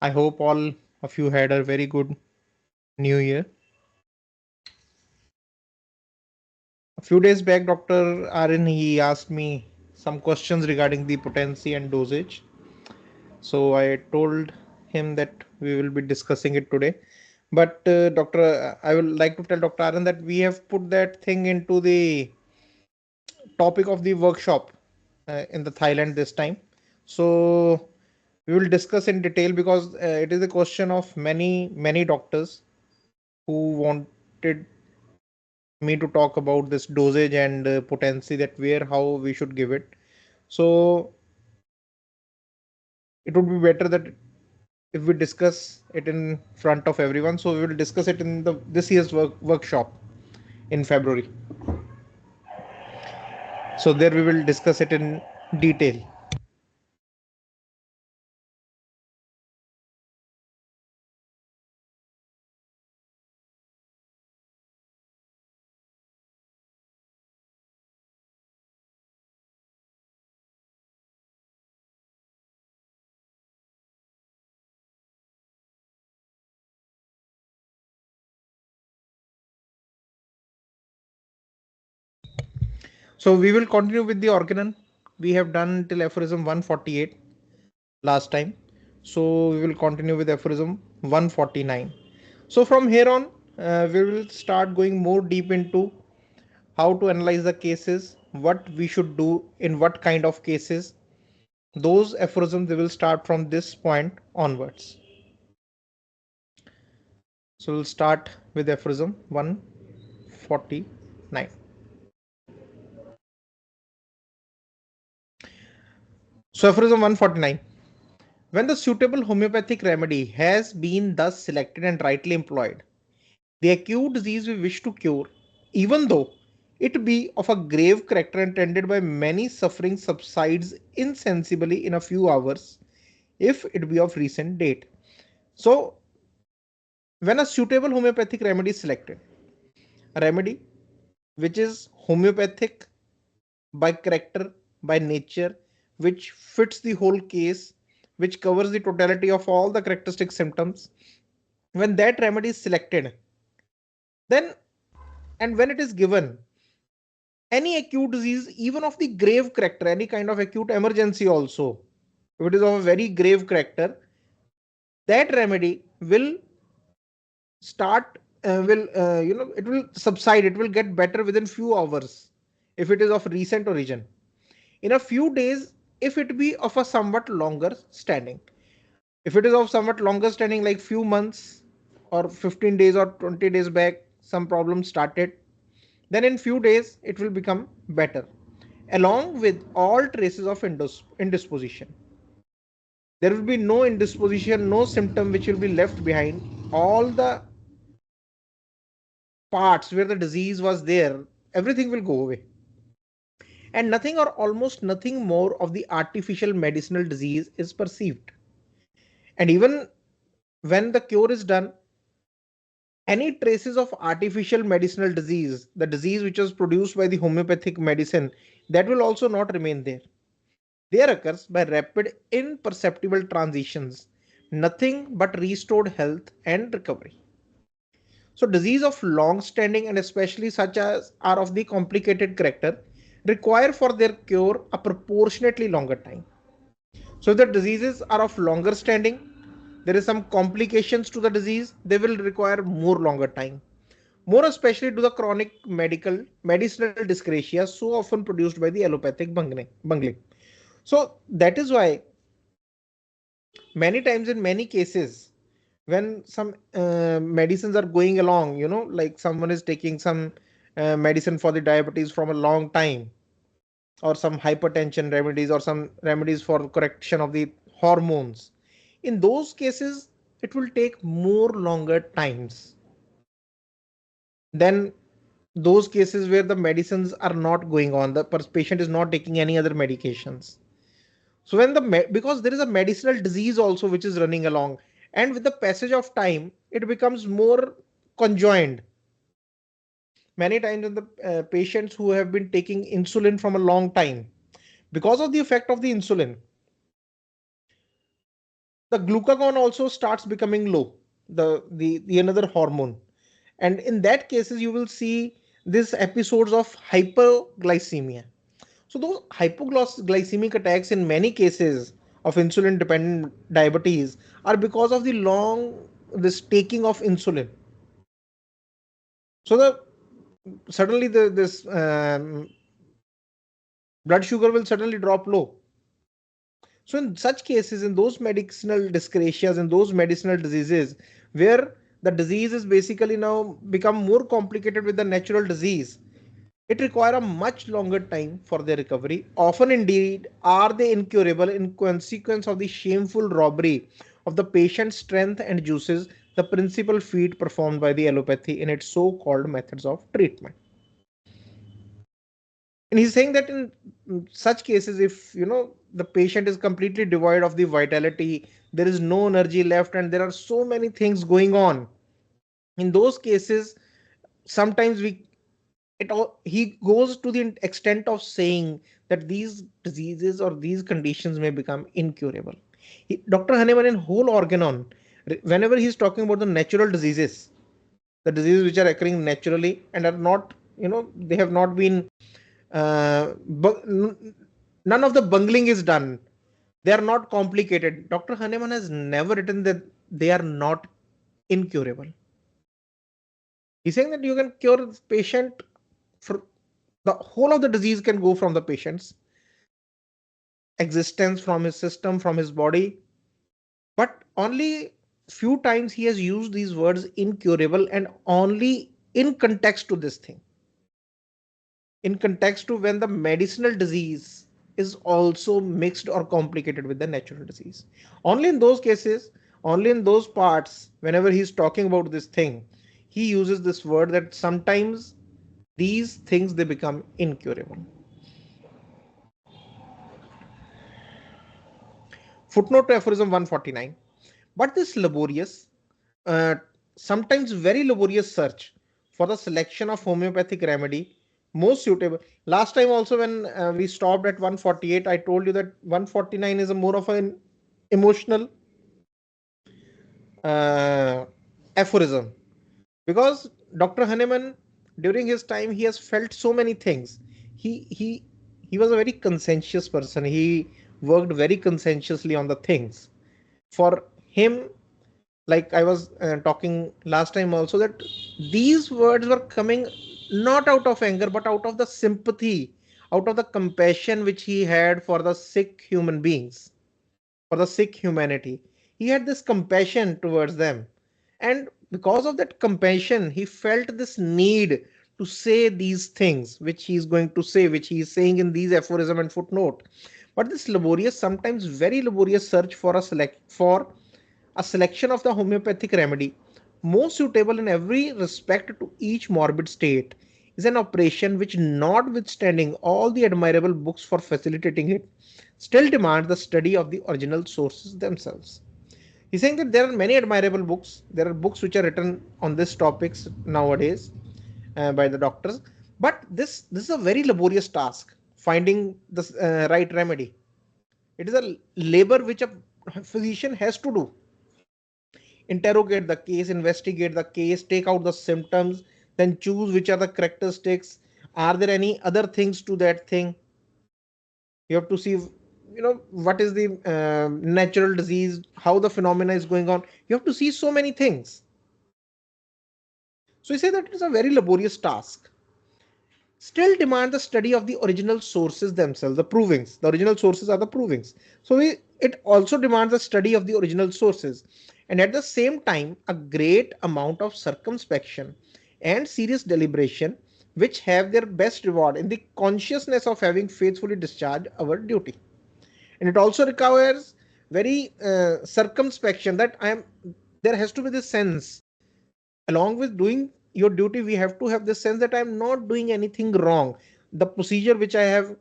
I hope all of you had a very good new year. A few days back, Dr. Arin, he asked me some questions regarding the potency and dosage. So I told him that we will be discussing it today. But I would like to tell Dr. Arin that we have put that thing into the topic of the workshop in the Thailand this time. So we will discuss in detail because it is a question of many doctors who wanted me to talk about this dosage and potency, that where how we should give it. So it would be better that if we discuss it in front of everyone. So we will discuss it in the this year's workshop in February. So there we will discuss it in detail. So we will continue with the organon. We have done till aphorism 148 last time. So we will continue with aphorism 149. So from here on, we will start going more deep into how to analyze the cases, what we should do in what kind of cases. Those aphorisms they will start from this point onwards. So we'll start with aphorism 149. So aphorism 149. When the suitable homeopathic remedy has been thus selected and rightly employed, the acute disease we wish to cure, even though it be of a grave character and tended by many suffering, subsides insensibly in a few hours, if it be of recent date. So when a suitable homeopathic remedy is selected, a remedy which is homeopathic by character, by nature, which fits the whole case, which covers the totality of all the characteristic symptoms, when that remedy is selected, then and when it is given, any acute disease, even of the grave character, any kind of acute emergency also, if it is of a very grave character, that remedy will start will it will subside, it will get better within few hours if it is of recent origin, in a few days if it be of a somewhat longer standing. If it is of somewhat longer standing, like few months or 15 days or 20 days back some problem started, then in few days it will become better along with all traces of indisposition. There will be no indisposition, no symptom which will be left behind. All the parts where the disease was there, everything will go away. And nothing or almost nothing more of the artificial medicinal disease is perceived. And even when the cure is done, any traces of artificial medicinal disease, the disease which was produced by the homeopathic medicine, that will also not remain there. There occurs by rapid, imperceptible transitions, nothing but restored health and recovery. So disease of long standing and especially such as are of the complicated character require for their cure a proportionately longer time. So if the diseases are of longer standing, there is some complications to the disease, they will require more longer time. More especially to the chronic medicinal dyscrasia so often produced by the allopathic bungling. So that is why many times in many cases when some medicines are going along, like someone is taking some medicine for the diabetes from a long time, or some hypertension remedies, or some remedies for correction of the hormones, in those cases it will take more longer times than those cases where the medicines are not going on, the patient is not taking any other medications. So when because there is a medicinal disease also which is running along, and with the passage of time it becomes more conjoined. Many times in the patients who have been taking insulin from a long time, because of the effect of the insulin, the glucagon also starts becoming low, the another hormone. And in that cases, you will see these episodes of hyperglycemia. So those hypoglycemic attacks in many cases of insulin dependent diabetes are because of the long this taking of insulin. So the suddenly this blood sugar will suddenly drop low. So in such cases, in those medicinal dyscrasias, in those medicinal diseases where the disease is basically now become more complicated with the natural disease, it require a much longer time for their recovery. Often indeed are they incurable in consequence of the shameful robbery of the patient's strength and juices, the principal feat performed by the allopathy in its so-called methods of treatment. And he's saying that in such cases, if the patient is completely devoid of the vitality, there is no energy left, and there are so many things going on, in those cases, sometimes he goes to the extent of saying that these diseases or these conditions may become incurable. Dr. Hahnemann in whole Organon, whenever he's talking about the natural diseases, the diseases which are occurring naturally and are not, they have not been none of the bungling is done. They are not complicated. Dr. Hahnemann has never written that they are not incurable. He's saying that you can cure the patient for the whole of the disease can go from the patient's existence, from his system, from his body. But only few times he has used these words incurable, and only in context to this thing. In context to when the medicinal disease is also mixed or complicated with the natural disease. Only in those cases, only in those parts, whenever he's talking about this thing, he uses this word that sometimes these things they become incurable. Footnote to Aphorism 149. But this laborious, uh, sometimes very laborious search for the selection of homeopathic remedy most suitable. Last time also when we stopped at 148, I told you that 149 is a more of an emotional uh, aphorism, because Dr. Hahnemann during his time he has felt so many things. He was a very conscientious person. He worked very conscientiously on the things. For him, like I was talking last time also, that these words were coming not out of anger but out of the sympathy, out of the compassion which he had for the sick human beings, for the sick humanity. He had this compassion towards them, and because of that compassion he felt this need to say these things which he is going to say, which he is saying in these aphorism and footnote. But this laborious, sometimes very laborious search for a selection of the homeopathic remedy most suitable in every respect to each morbid state is an operation which, notwithstanding all the admirable books for facilitating it, still demands the study of the original sources themselves. He's saying that there are many admirable books. There are books which are written on these topics nowadays by the doctors, but this is a very laborious task, finding the right remedy. It is a labor which a physician has to do. Interrogate the case, investigate the case, take out the symptoms, then choose which are the characteristics. Are there any other things to that thing? You have to see, what is the natural disease, how the phenomena is going on. You have to see so many things. So you say that it is a very laborious task. Still demand the study of the original sources themselves, the provings. The original sources are the provings. So it also demands the study of the original sources, and at the same time a great amount of circumspection and serious deliberation, which have their best reward in the consciousness of having faithfully discharged our duty. And it also requires very circumspection, that there has to be this sense, along with doing your duty, we have to have this sense that I'm not doing anything wrong. The procedure which I have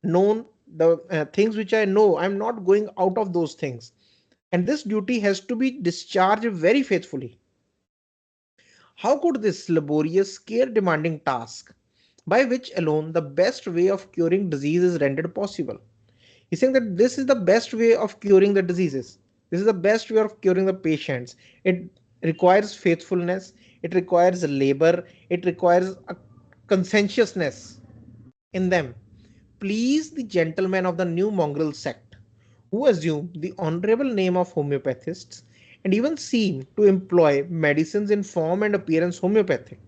known, the things which I know, I'm not going out of those things, and this duty has to be discharged very faithfully. How could this laborious, care demanding task, by which alone the best way of curing disease is rendered possible? He's saying that this is the best way of curing the diseases. This is the best way of curing the patients. It requires faithfulness, it requires labor, it requires a conscientiousness in them. Please the gentlemen of the new mongrel sect, who assume the honorable name of homeopathists and even seem to employ medicines in form and appearance homeopathic,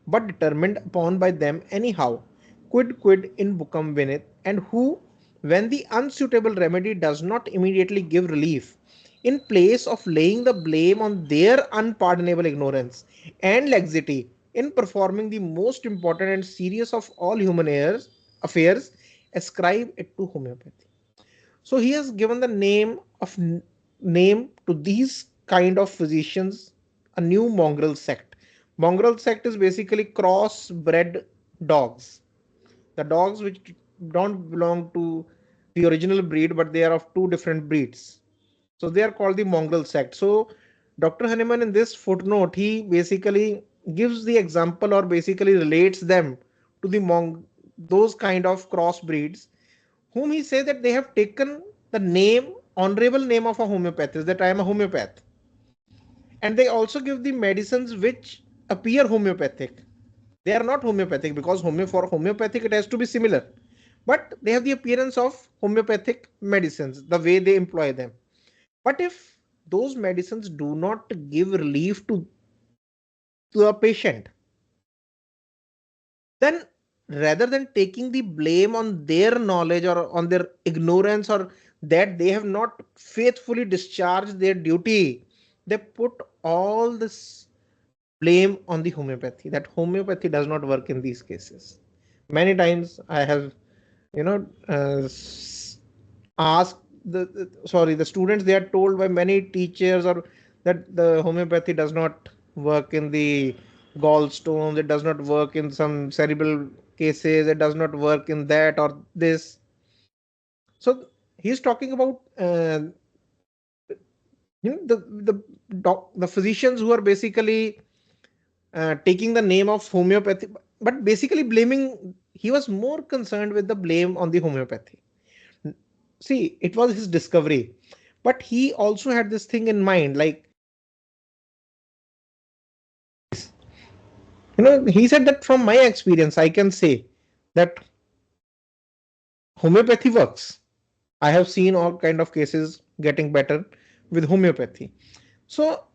but determined upon by them anyhow, quid in bucum venit, and who, when the unsuitable remedy does not immediately give relief, in place of laying the blame on their unpardonable ignorance and laxity in performing the most important and serious of all human affairs, ascribe it to homeopathy. So he has given the name to these kind of physicians, a new mongrel sect. Mongrel sect is basically cross-bred dogs. The dogs which don't belong to the original breed, but they are of two different breeds. So they are called the mongrel sect. So Dr. Hahnemann in this footnote, he basically gives the example or basically relates them to those kind of crossbreeds whom he says that they have taken the honorable name of a homeopathist, that I am a homeopath. And they also give the medicines which appear homeopathic. They are not homeopathic because for homeopathic it has to be similar. But they have the appearance of homeopathic medicines, the way they employ them. But if those medicines do not give relief to a patient, then rather than taking the blame on their knowledge or on their ignorance or that they have not faithfully discharged their duty, they put all this blame on the homeopathy, that homeopathy does not work in these cases. Many times I have, you know, asked the students, they are told by many teachers or that the homeopathy does not work in the gallstones, it does not work in some cerebral cases, it does not work in that or this. So he's talking about the physicians who are basically taking the name of homeopathy, but basically blaming. He was more concerned with the blame on the homeopathy. See, it was his discovery, but he also had this thing in mind, like, he said that from my experience I can say that homeopathy works. I have seen all kind of cases getting better with homeopathy. So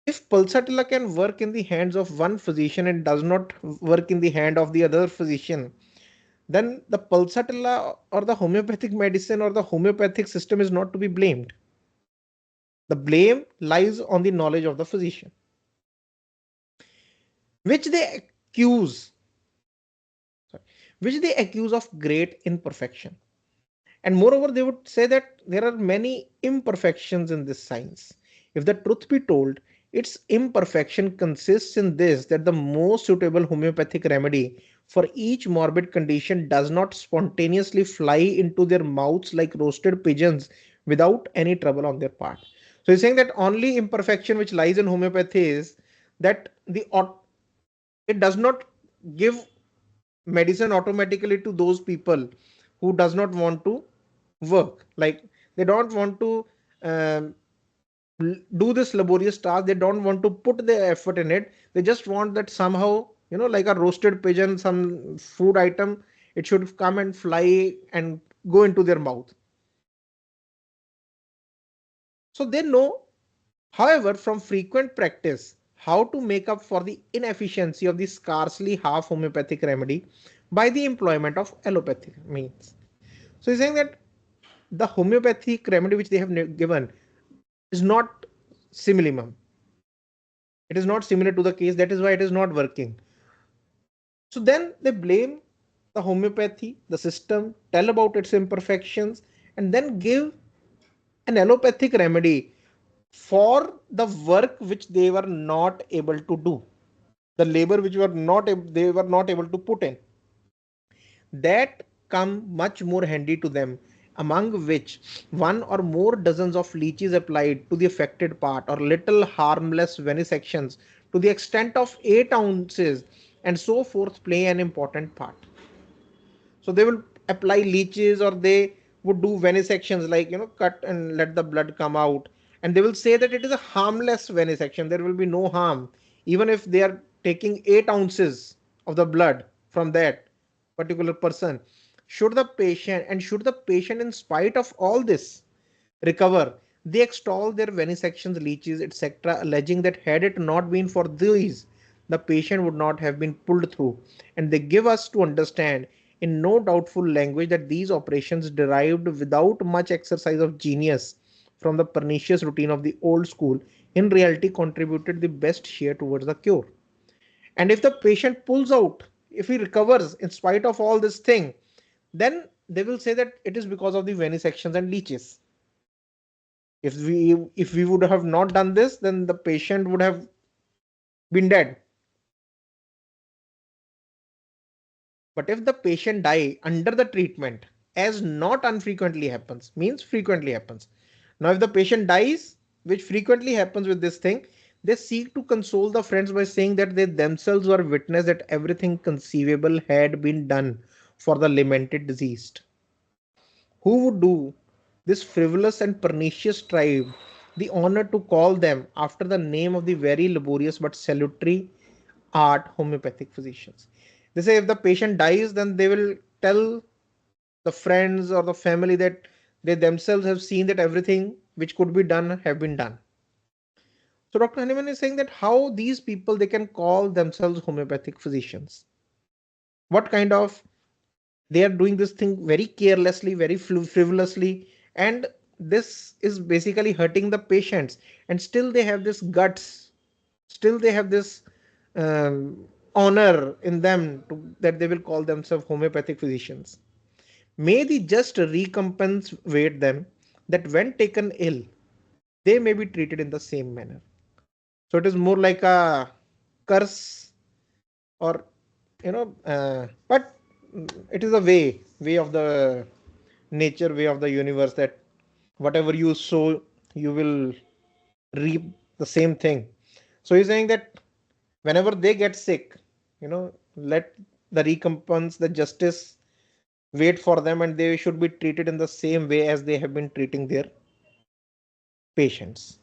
if pulsatilla can work in the hands of one physician and does not work in the hand of the other physician, then the pulsatilla or the homeopathic medicine or the homeopathic system is not to be blamed. The blame lies on the knowledge of the physician, which they accuse, of great imperfection. And moreover, they would say that there are many imperfections in this science. If the truth be told, its imperfection consists in this, that the most suitable homeopathic remedy for each morbid condition does not spontaneously fly into their mouths like roasted pigeons without any trouble on their part. So he's saying that only imperfection which lies in homeopathy is that it does not give medicine automatically to those people who does not want to work, like they don't want to um, do this laborious task, they don't want to put their effort in it, they just want that somehow, like a roasted pigeon, some food item, it should come and fly and go into their mouth. So they know, however, from frequent practice, how to make up for the inefficiency of the scarcely half homeopathic remedy by the employment of allopathic means. So he's saying that the homeopathic remedy which they have given is not simillimum. It is not similar to the case. That is why it is not working. So then they blame the homeopathy, the system, tell about its imperfections, and then give an allopathic remedy for the work which they were not able to do, the labor which they were not able to put in. That come much more handy to them, among which one or more dozens of leeches applied to the affected part or little harmless venesections to the extent of 8 ounces and so forth play an important part. So they will apply leeches or they would do venisections, like, cut and let the blood come out, and they will say that it is a harmless venesection, there will be no harm, even if they are taking 8 ounces of the blood from that particular person. Should the patient, in spite of all this, recover, they extol their venisections, leeches, etc., alleging that had it not been for these, the patient would not have been pulled through. And they give us to understand in no doubtful language that these operations, derived without much exercise of genius from the pernicious routine of the old school, in reality contributed the best share towards the cure. And if the patient pulls out, if he recovers in spite of all this thing, then they will say that it is because of the venisections and leeches. If we would have not done this, then the patient would have been dead. But if the patient die under the treatment, as not unfrequently happens, means frequently happens. Now, if the patient dies, which frequently happens with this thing, they seek to console the friends by saying that they themselves were witness that everything conceivable had been done for the lamented deceased. Who would do this frivolous and pernicious tribe the honor to call them after the name of the very laborious but salutary art homeopathic physicians? They say if the patient dies, then they will tell the friends or the family that they themselves have seen that everything which could be done have been done. So Dr. Honeyman is saying that how these people, they can call themselves homeopathic physicians. What kind of, they are doing this thing very carelessly, very frivolously, and this is basically hurting the patients, and still they have this guts, still they have this honor in them that they will call themselves homeopathic physicians. May the just recompense wait them that when taken ill, they may be treated in the same manner. So it is more like a curse, or but it is a way of the nature, way of the universe, that whatever you sow, you will reap the same thing. So he's saying that whenever they get sick, let the recompense, the justice wait for them, and they should be treated in the same way as they have been treating their patients.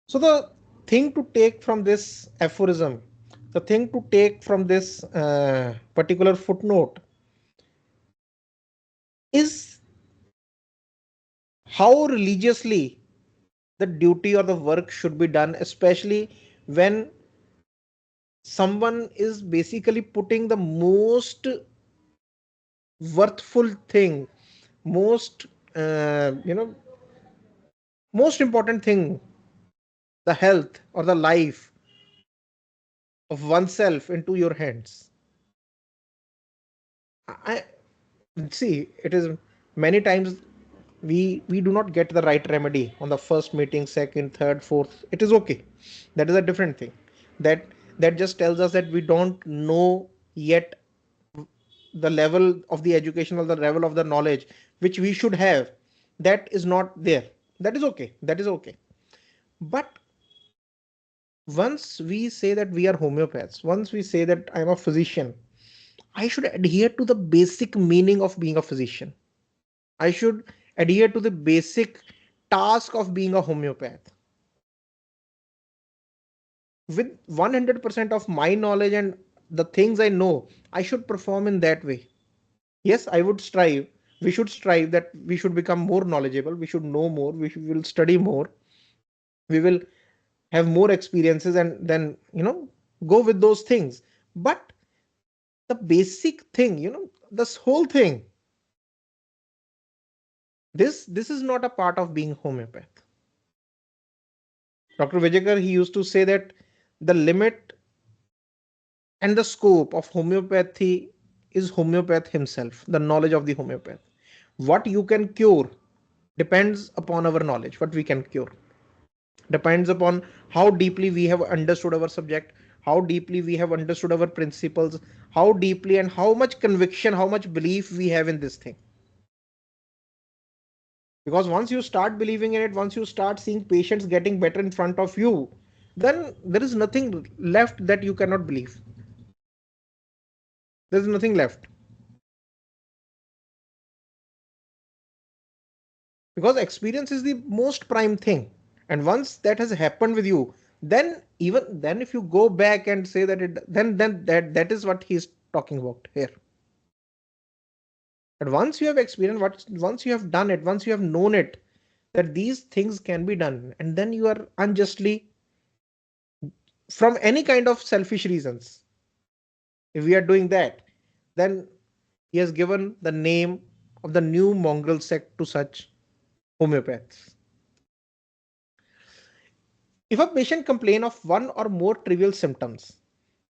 So the thing to take from this aphorism, the thing to take from this particular footnote, is how religiously the duty or the work should be done, especially when someone is basically putting the most worthful thing, most most important thing, the health or the life of oneself, into your hands. I see it is many times we do not get the right remedy on the first meeting, second, third, fourth. It is okay, that is a different thing. That that just tells us that we don't know yet the level of the education or the level of the knowledge which we should have. That is not there. That is okay, that is okay. But once we say that we are homeopaths, once we say that I'm a physician, I should adhere to the basic meaning of being a physician. I should adhere to the basic task of being a homeopath. With 100% of my knowledge and the things I know, I should perform in that way. Yes, I would strive. We should strive that we should become more knowledgeable. We should know more. Will study more. We will have more experiences, and then, go with those things. But the basic thing, this whole thing, this is not a part of being homeopath. Dr. Vijayakar, he used to say that the limit and the scope of homeopathy is homeopath himself, the knowledge of the homeopath. What you can cure depends upon our knowledge. What we can cure depends upon how deeply we have understood our subject, how deeply we have understood our principles, how deeply and how much conviction, how much belief we have in this thing. Because once you start believing in it, once you start seeing patients getting better in front of you, then there is nothing left that you cannot believe. There is nothing left. because experience is the most prime thing. And once that has happened with you, then even then if you go back and say that then that is what he's talking about here. But once you have experienced once you have done it, once you have known it, that these things can be done, and then you are unjustly, from any kind of selfish reasons, if we are doing that, then he has given the name of the new mongrel sect to such homeopaths. If a patient complain of one or more trivial symptoms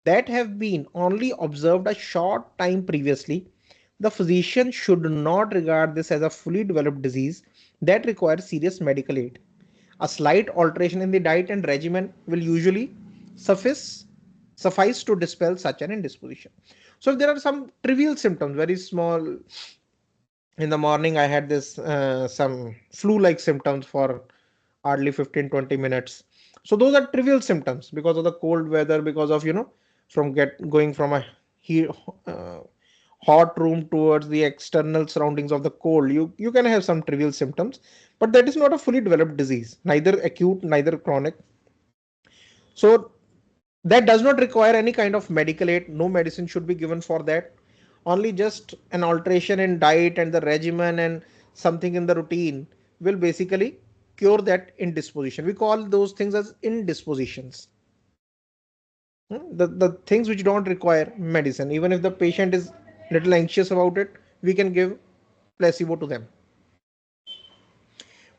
that have been only observed a short time previously, the physician should not regard this as a fully developed disease that requires serious medical aid. A slight alteration in the diet and regimen will usually suffice to dispel such an indisposition. So if there are some trivial symptoms, very small, in the morning I had this some flu-like symptoms for hardly 15-20 minutes. So those are trivial symptoms because of the cold weather, because of from going from a he, uh, hot room towards the external surroundings of the cold. You can have some trivial symptoms, but that is not a fully developed disease, neither acute, neither chronic. So that does not require any kind of medical aid. No medicine should be given for that. Only just an alteration in diet and the regimen and something in the routine will basically cure that indisposition. We call those things as indispositions. The things which don't require medicine. Even if the patient is little anxious about it, we can give placebo to them.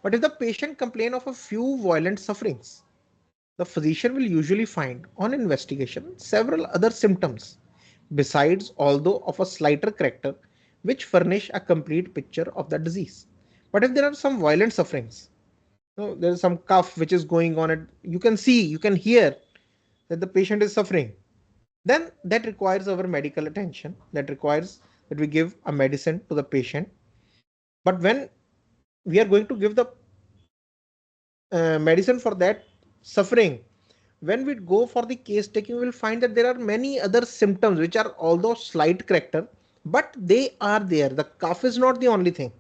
But if the patient complain of a few violent sufferings, the physician will usually find on investigation several other symptoms besides, although of a slighter character, which furnish a complete picture of the disease. But if there are some violent sufferings, there is some cough which is going on, and you can see, you can hear that the patient is suffering, then that requires our medical attention. That requires that we give a medicine to the patient. But when we are going to give the medicine for that suffering, when we go for the case taking, we will find that there are many other symptoms which are although slight character, but they are there. The cough is not the only thing.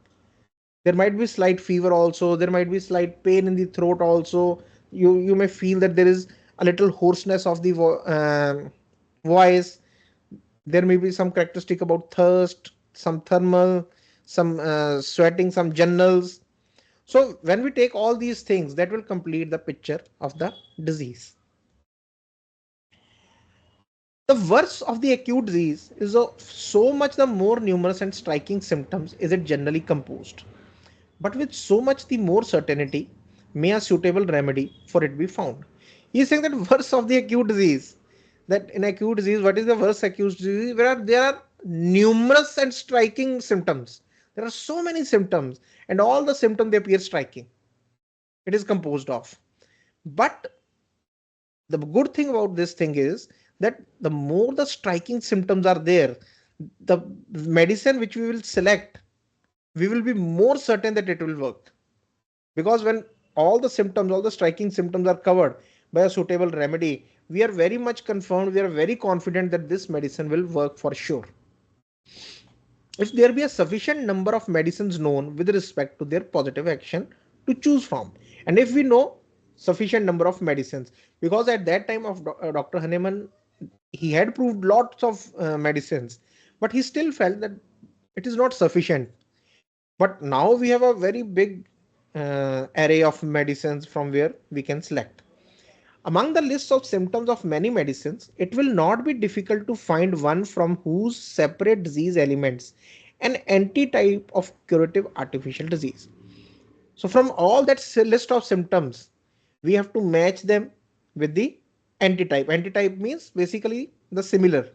There might be slight fever also. There might be slight pain in the throat also. You may feel that there is a little hoarseness of the voice. There may be some characteristic about thirst, some thermal, some sweating, some generals. So when we take all these things, that will complete the picture of the disease. The worst of the acute disease is so much the more numerous and striking symptoms is it generally composed. But with so much the more certainty may a suitable remedy for it be found. He is saying that worst of the acute disease, that in acute disease, what is the worst acute disease? Where there are numerous and striking symptoms. There are so many symptoms, and all the symptoms they appear striking. It is composed of. But the good thing about this thing is that the more the striking symptoms are there, the medicine which we will select, we will be more certain that it will work. Because when all the symptoms, all the striking symptoms are covered by a suitable remedy, we are very much confirmed, we are very confident that this medicine will work for sure. If there be a sufficient number of medicines known with respect to their positive action to choose from, and if we know sufficient number of medicines, because at that time of Dr. Hahnemann, he had proved lots of medicines, but he still felt that it is not sufficient. But now we have a very big array of medicines from where we can select. Among the list of symptoms of many medicines, it will not be difficult to find one from whose separate disease elements an antitype of curative artificial disease. So from all that list of symptoms, we have to match them with the antitype. Antitype means basically the similar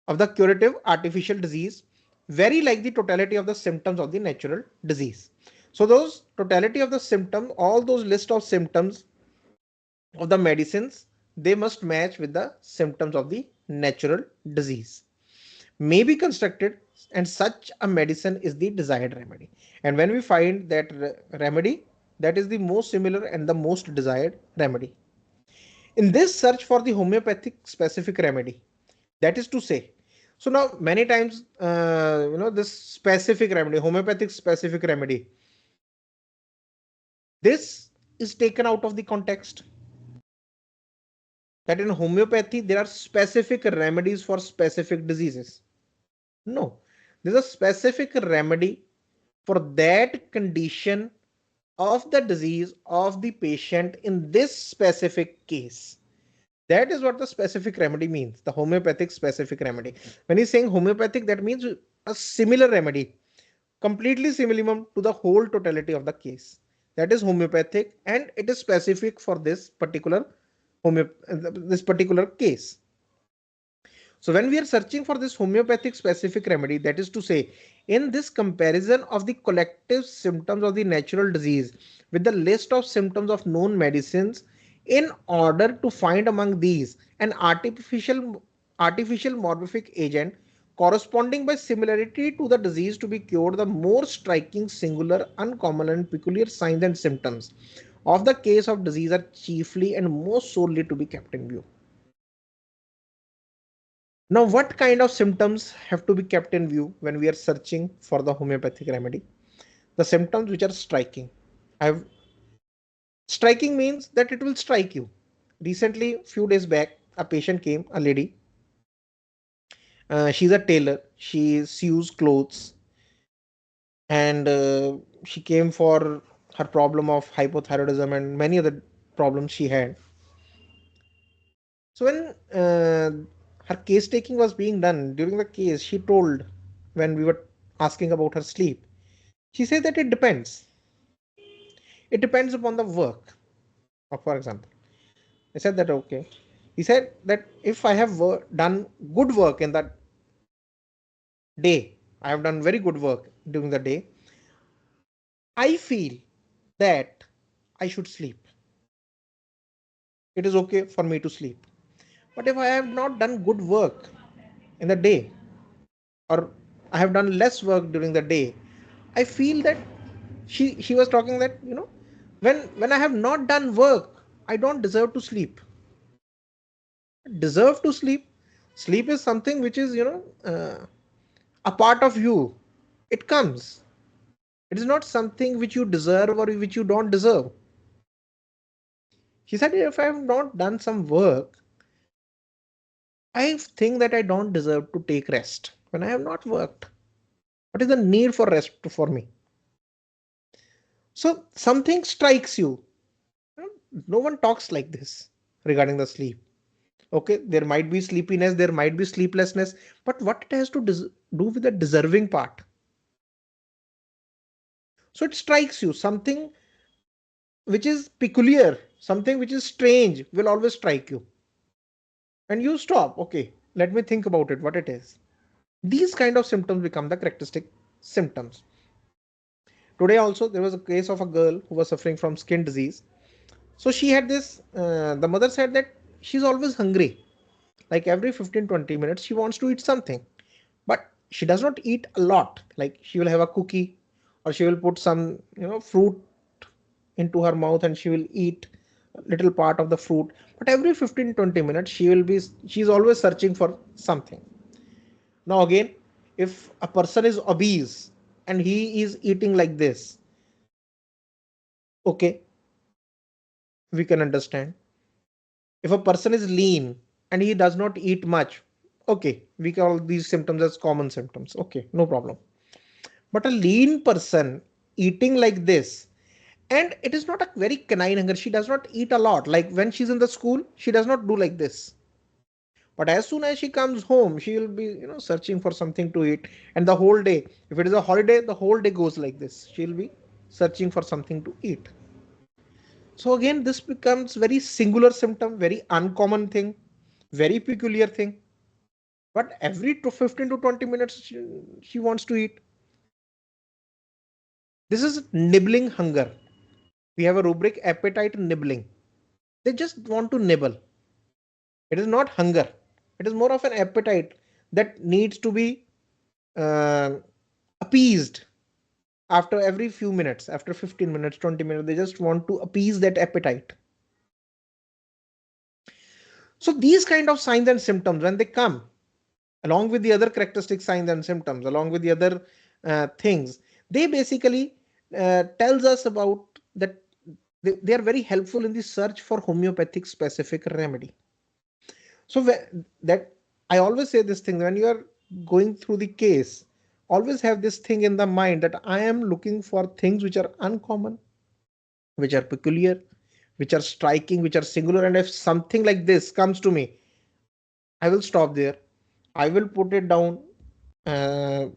of the curative artificial disease, very like the totality of the symptoms of the natural disease. So those totality of the symptom, all those list of symptoms of the medicines, they must match with the symptoms of the natural disease, may be constructed, and such a medicine is the desired remedy. And when we find that remedy, that is the most similar and the most desired remedy. In this search for the homeopathic specific remedy, that is to say, so now many times this specific remedy, homeopathic specific remedy, This is taken out of the context that in homeopathy there are specific remedies for specific diseases. No, there's a specific remedy for that condition of the disease of the patient in this specific case. That is what the specific remedy means, the homeopathic specific remedy. When he's saying homeopathic, that means a similar remedy, completely similar to the whole totality of the case. That is homeopathic, and it is specific for this particular this particular case. So when we are searching for this homeopathic specific remedy, that is to say, in this comparison of the collective symptoms of the natural disease with the list of symptoms of known medicines, in order to find among these an artificial morphic agent corresponding by similarity to the disease to be cured, the more striking, singular, uncommon, and peculiar signs and symptoms of the case of disease are chiefly and most solely to be kept in view. Now, what kind of symptoms have to be kept in view when we are searching for the homeopathic remedy? The symptoms which are striking. Striking means that it will strike you. Recently, few days back, a patient came, a lady. She's a tailor. She sews clothes, and she came for her problem of hypothyroidism and many other problems she had. So when her case taking was being done, during the case, she told, when we were asking about her sleep, she said that it depends. It depends upon the work. For example, I said that okay. He said that if I have done good work in that day, I have done very good work during the day, I feel that I should sleep. It is okay for me to sleep. But if I have not done good work in the day, or I have done less work during the day, I feel that she was talking that, when I have not done work, I don't deserve to sleep. Deserve to sleep? Sleep is something which is, a part of you. It comes. It is not something which you deserve or which you don't deserve. She said, if I have not done some work, I think that I don't deserve to take rest when I have not worked. What is the need for rest for me? So something strikes you. No one talks like this regarding the sleep. Okay, there might be sleepiness, there might be sleeplessness, but what it has to do with the deserving part? So it strikes you. Something which is peculiar, something which is strange will always strike you. And you stop. Okay, let me think about it, what it is. These kind of symptoms become the characteristic symptoms. Today also there was a case of a girl who was suffering from skin disease. So she had this, the mother said that she's always hungry. Like every 15-20 minutes, she wants to eat something. But she does not eat a lot. Like she will have a cookie, or she will put some, fruit into her mouth, and she will eat a little part of the fruit. But every 15-20 minutes, she's always searching for something. Now again, if a person is obese and he is eating like this, okay, we can understand. If a person is lean and he does not eat much, okay, we call these symptoms as common symptoms. Okay, no problem. But a lean person eating like this, and it is not a very canine hunger, she does not eat a lot. Like when she's in the school, she does not do like this. But as soon as she comes home, she will be, searching for something to eat. And the whole day, if it is a holiday, the whole day goes like this. She'll be searching for something to eat. So again, this becomes very singular symptom, very uncommon thing, very peculiar thing. But every 15 to 20 minutes, she wants to eat. This is nibbling hunger. We have a rubric, appetite nibbling. They just want to nibble. It is not hunger. It is more of an appetite that needs to be uh, appeased after every few minutes, after 15 minutes, 20 minutes. They just want to appease that appetite. So these kind of signs and symptoms, when they come, along with the other characteristic signs and symptoms, along with the other things, they basically tells us about that they are very helpful in the search for homeopathic specific remedy. So that I always say this thing, when you are going through the case, always have this thing in the mind that I am looking for things which are uncommon, which are peculiar, which are striking, which are singular. And if something like this comes to me, I will stop there. I will put it down uh,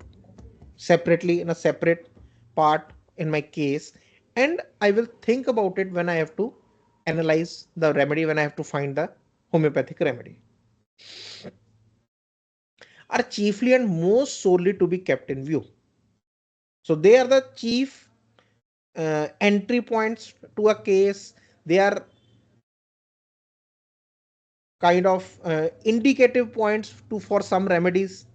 separately in a separate part in my case, and I will think about it when I have to analyze the remedy, when I have to find the homeopathic remedy, are chiefly and most solely to be kept in view. So they are the chief entry points to a case. They are kind of indicative points to for some remedies,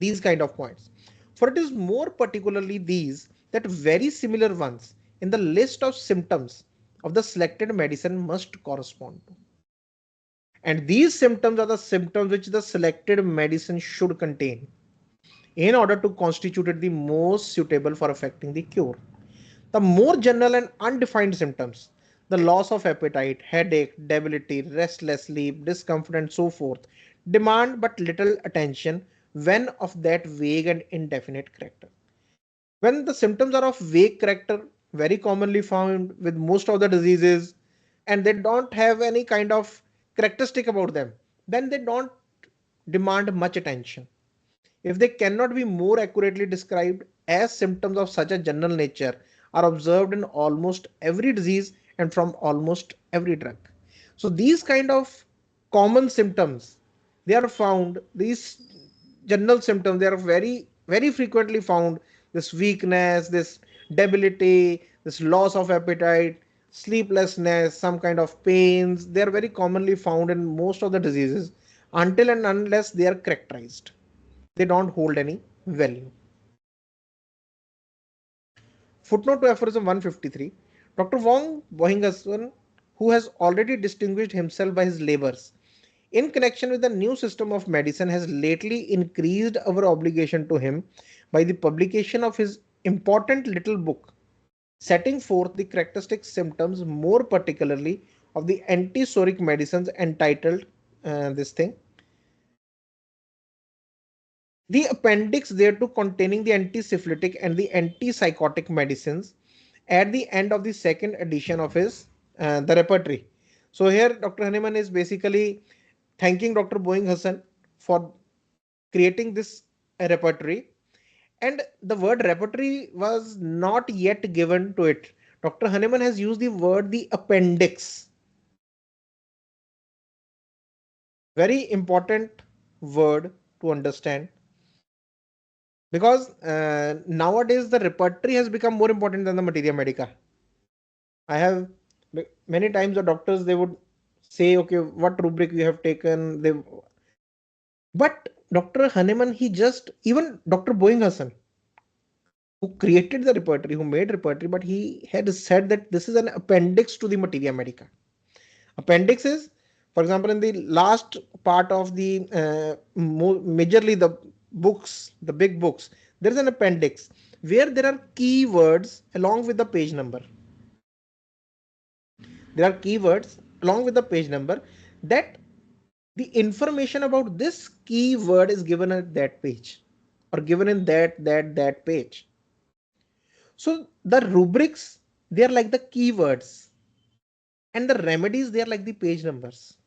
these kind of points. For it is more particularly these that very similar ones in the list of symptoms of the selected medicine must correspond to. And these symptoms are the symptoms which the selected medicine should contain in order to constitute it the most suitable for effecting the cure. The more general and undefined symptoms, the loss of appetite, headache, debility, restless sleep, discomfort, and so forth, demand but little attention when of that vague and indefinite character. When the symptoms are of vague character, very commonly found with most of the diseases, and they don't have any kind of characteristic about them, then they don't demand much attention. If they cannot be more accurately described, as symptoms of such a general nature are observed in almost every disease and from almost every drug. So these kind of common symptoms, they are found, these general symptoms, they are very frequently found. This weakness, this debility, this loss of appetite, sleeplessness, some kind of pains, they are very commonly found in most of the diseases until and unless they are characterized. They don't hold any value. Footnote to Aphorism 153. Dr. Wong Bohingason, who has already distinguished himself by his labors in connection with the new system of medicine, has lately increased our obligation to him by the publication of his important little book setting forth the characteristic symptoms, more particularly of the antisoric medicines, entitled this thing, the appendix thereto containing the antisyphilitic and the antipsychotic medicines at the end of the second edition of his the repertory. So here Dr. Hahnemann is basically thanking Dr. Boeing Hassan for creating this repertory, and the word repertory was not yet given to it. Dr. Hahnemann has used the word the appendix. Very important word to understand, because nowadays the repertory has become more important than the materia medica. I have many times the doctors, they would say, okay, what rubric you have taken. But Dr. Hahnemann, he just, even Dr. Boeing Hassan, who created the repertory, who made repertory, but he had said that this is an appendix to the materia medica. Appendix is, for example, in the last part of the majorly the books, the big books, there is an appendix where there are keywords along with the page number. There are keywords along with the page number, that the information about this keyword is given at that page, or given in that page. So the rubrics, they are like the keywords, and the remedies, they are like the page numbers.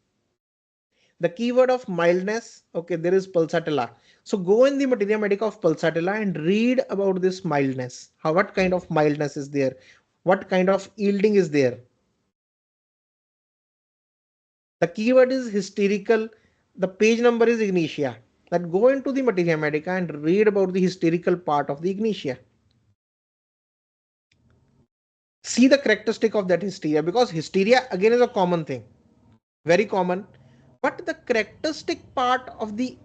The keyword of mildness, okay, there is pulsatilla. So go in the materia medica of pulsatilla and read about this mildness. How, what kind of mildness is there? What kind of yielding is there? The keyword is hysterical. The page number is ignitia. That go into the materia medica and read about the hysterical part of the ignitia. See the characteristic of that hysteria, because hysteria again is a common thing, very common. But the characteristic part of the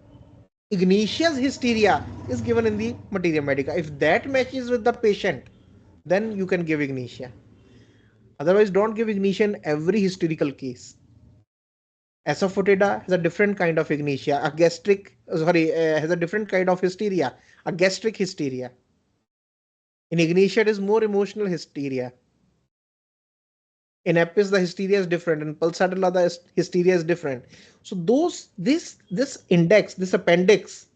Ignatius hysteria is given in the materia medica. If that matches with the patient, then you can give ignitia. Otherwise, don't give ignitia in every hysterical case. Asafoetida has a different kind of ignitia. A gastric, has a different kind of hysteria. A gastric hysteria. In ignitia, it is more emotional hysteria. In Apis, the hysteria is different. In Pulsatilla, the hysteria is different. So this index, this appendix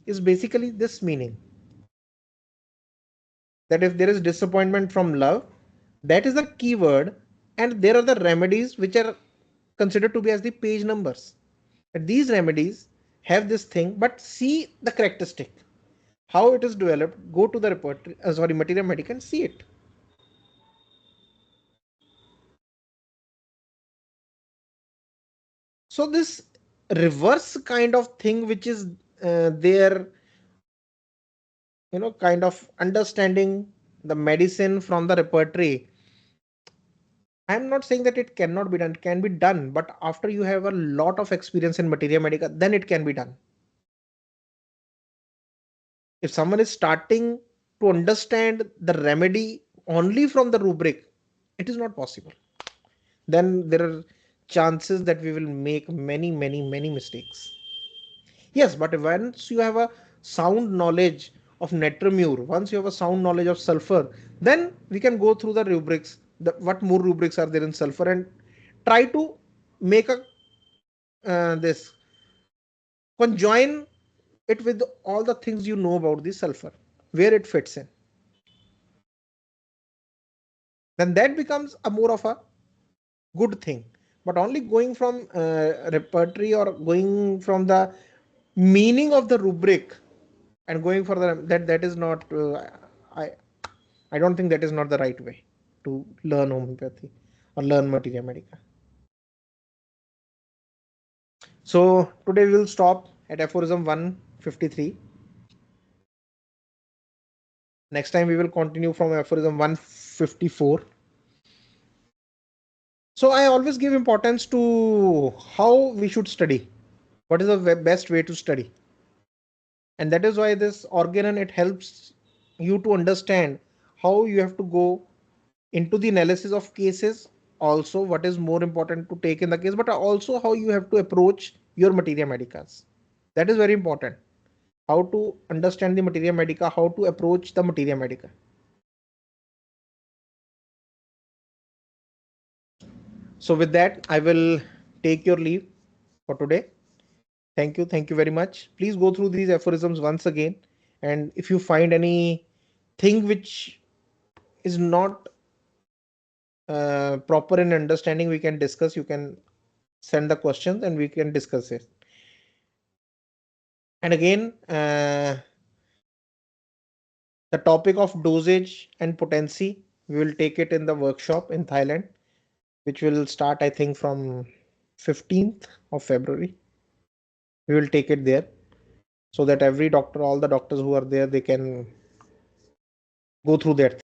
is basically this meaning, that if there is disappointment from love, that is the keyword, and there are the remedies which are considered to be as the page numbers. And these remedies have this thing, but see the characteristic, how it is developed. Go to the repertory, Materia Medica, and see it. So this reverse kind of thing, which is there, kind of understanding the medicine from the repertory. I'm not saying that it cannot be done. It can be done, but after you have a lot of experience in Materia Medica, then it can be done. If someone is starting to understand the remedy only from the rubric, it is not possible. Then there are chances that we will make many, many, many mistakes. Yes, but once you have a sound knowledge of Netramure, once you have a sound knowledge of sulfur, then we can go through the rubrics, what more rubrics are there in sulfur, and try to make a this conjoin it with all the things you know about the sulfur, where it fits in. Then that becomes a more of a good thing. But only going from repertory or going from the meaning of the rubric and going for that is not I I don't think that is not the right way to learn homeopathy or learn Materia Medica. So today we will stop at aphorism 153. Next time we will continue from aphorism 154. So I always give importance to how we should study. What is the best way to study? And that is why this Organon, it helps you to understand how you have to go into the analysis of cases, also what is more important to take in the case, but also how you have to approach your Materia Medicas. That is very important. How to understand the Materia Medica, how to approach the Materia Medica. So with that, I will take your leave for today. Thank you. Thank you very much. Please go through these aphorisms once again. And if you find any thing which is not proper in understanding, we can discuss. You can send the questions and we can discuss it. And again, the topic of dosage and potency, we will take it in the workshop in Thailand, which will start, I think, from 15th of February. We will take it there so that every doctor, all the doctors who are there, they can go through that